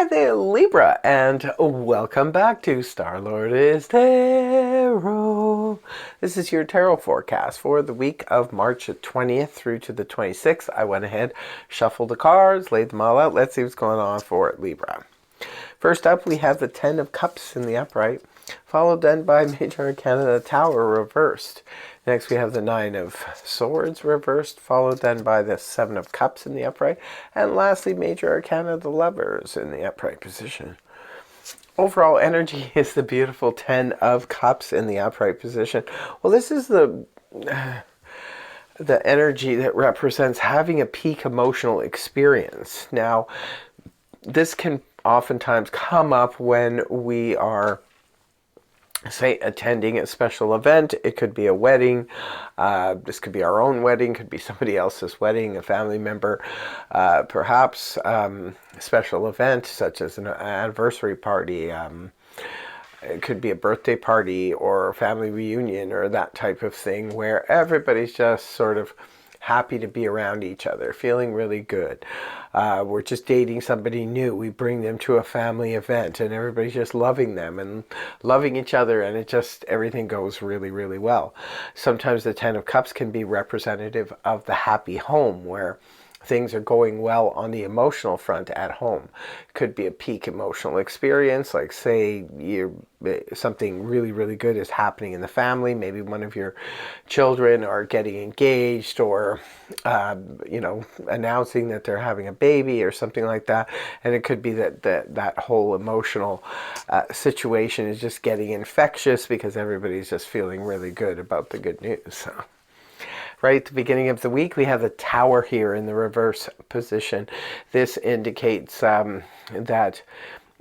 Hi there, Libra, and welcome back to Star-Lord is Tarot. This is your tarot forecast for the week of March 20th through to the 26th. I went ahead, shuffled the cards, laid them all out. Let's see what's going on for Libra. First up, we have the Ten of Cups in the upright, followed then by Major Arcana, the Tower reversed. Next, we have the Nine of Swords reversed, followed then by the Seven of Cups in the upright, and lastly, Major Arcana, the Lovers in the upright position. Overall energy is the beautiful Ten of Cups in the upright position. Well, this is the energy that represents having a peak emotional experience. Now, this can oftentimes come up when we are, say, attending a special event. It could be a wedding. This could be our own wedding, could be somebody else's wedding, a family member, perhaps a special event such as an anniversary party. It could be a birthday party or a family reunion or that type of thing where everybody's just sort of happy to be around each other, feeling really good. We're just dating somebody new. We bring them to a family event and everybody's just loving them and loving each other, and it just, everything goes really, really well. Sometimes the Ten of Cups can be representative of the happy home where things are going well on the emotional front at home. Could be a peak emotional experience, like say something really, really good is happening in the family. Maybe one of your children are getting engaged, or announcing that they're having a baby or something like that. And it could be that whole emotional situation is just getting infectious because everybody's just feeling really good about the good news. Right at the beginning of the week, we have the Tower here in the reverse position. This indicates that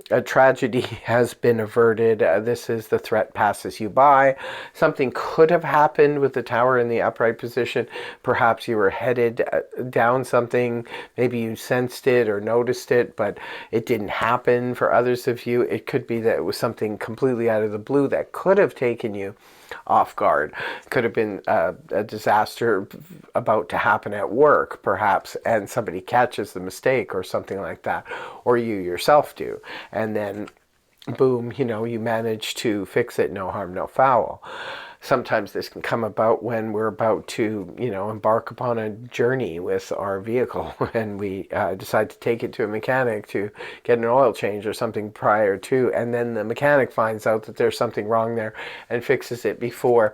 a tragedy has been averted. This is the threat passes you by. Something could have happened with the Tower in the upright position. Perhaps you were headed down something. Maybe you sensed it or noticed it, but it didn't happen. For others of you, it could be that it was something completely out of the blue that could have taken you off guard. Could have been a disaster about to happen at work, perhaps, and somebody catches the mistake or something like that, or you yourself do, and then boom, you manage to fix it, no harm, no foul. Sometimes this can come about when we're about to, embark upon a journey with our vehicle and we decide to take it to a mechanic to get an oil change or something prior to, and then the mechanic finds out that there's something wrong there and fixes it before.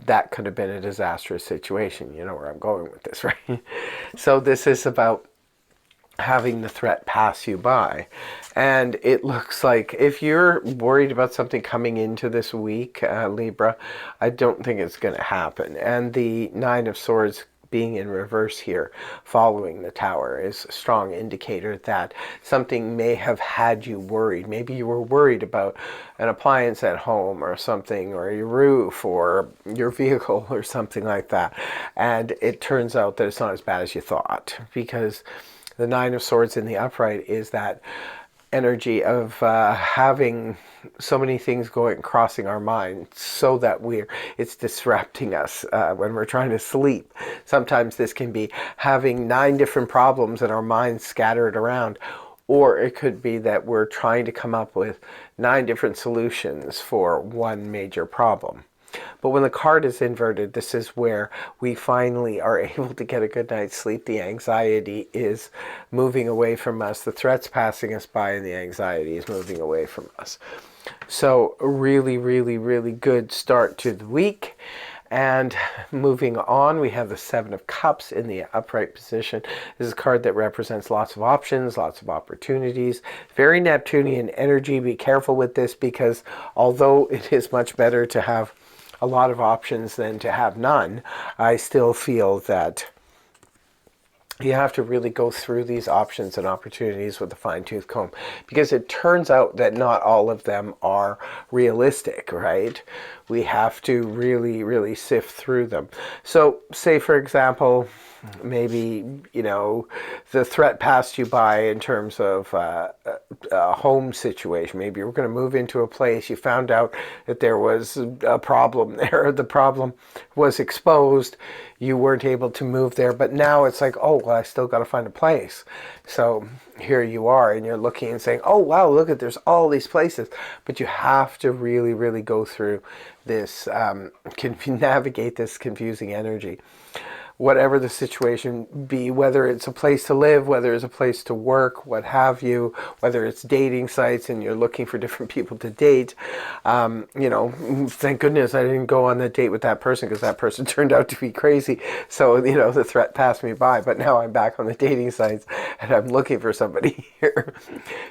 That could have been a disastrous situation. You know where I'm going with this, right? So this is about having the threat pass you by. And it looks like if you're worried about something coming into this week, Libra, I don't think it's going to happen. And the Nine of Swords being in reverse here following the Tower is a strong indicator that something may have had you worried. Maybe you were worried about an appliance at home or something, or your roof or your vehicle or something like that. And it turns out that it's not as bad as you thought, because the Nine of Swords in the upright is that energy of having so many things crossing our mind, so that it's disrupting us when we're trying to sleep. Sometimes this can be having 9 different problems in our minds scattered around, or it could be that we're trying to come up with 9 different solutions for one major problem. But when the card is inverted, this is where we finally are able to get a good night's sleep. The anxiety is moving away from us. The threat's passing us by and the anxiety is moving away from us. So really, really, really good start to the week. And moving on, we have the Seven of Cups in the upright position. This is a card that represents lots of options, lots of opportunities. Very Neptunian energy. Be careful with this, because although it is much better to have a lot of options than to have none, I still feel that you have to really go through these options and opportunities with a fine-tooth comb, because it turns out that not all of them are realistic, right? We have to really, really sift through them. So say, for example, maybe, the threat passed you by in terms of home situation. Maybe you were going to move into a place. You found out that there was a problem there. The problem was exposed. You weren't able to move there. But now it's like, oh, well, I still got to find a place. So here you are, and you're looking and saying, oh, wow, look at, there's all these places. But you have to really, really go through this, navigate this confusing energy. Whatever the situation be, whether it's a place to live, whether it's a place to work, what have you, whether it's dating sites and you're looking for different people to date. You know, thank goodness I didn't go on the date with that person, because that person turned out to be crazy. So, you know, the threat passed me by, but now I'm back on the dating sites and I'm looking for somebody here.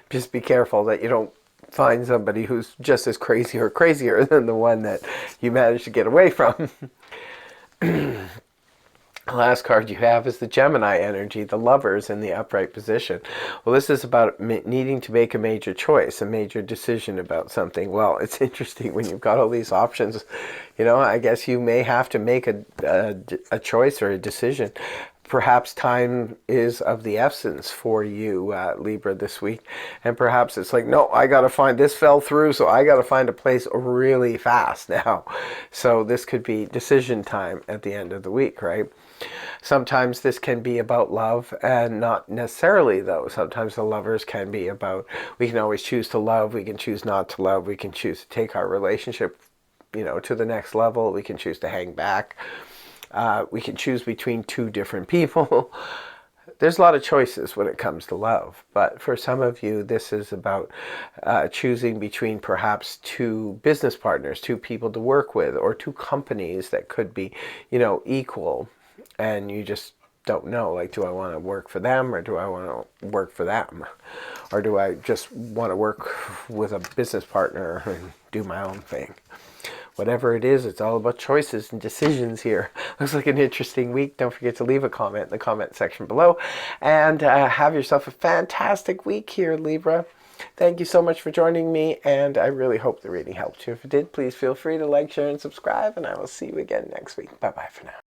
Just be careful that you don't find somebody who's just as crazy or crazier than the one that you managed to get away from. The last card you have is the Gemini energy, the Lovers in the upright position. Well, this is about needing to make a major choice, a major decision about something. Well, it's interesting when you've got all these options. You know, I guess you may have to make a choice or a decision. Perhaps time is of the essence for you, Libra, this week. And perhaps it's like, no, I got to find, this fell through, so I got to find a place really fast now. So this could be decision time at the end of the week, right? Sometimes this can be about love, and not necessarily, though. Sometimes the Lovers can be about, we can always choose to love, we can choose not to love, we can choose to take our relationship, you know, to the next level, we can choose to hang back. We can choose between two different people. There's a lot of choices when it comes to love, but for some of you, this is about choosing between perhaps two business partners, two people to work with, or two companies that could be, you know, equal, and you just don't know, like, do I want to work for them, or do I want to work for them? Or do I just want to work with a business partner and do my own thing? Whatever it is, it's all about choices and decisions here. Looks like an interesting week. Don't forget to leave a comment in the comment section below. And have yourself a fantastic week here, Libra. Thank you so much for joining me, and I really hope the reading helped you. If it did, please feel free to like, share, and subscribe, and I will see you again next week. Bye-bye for now.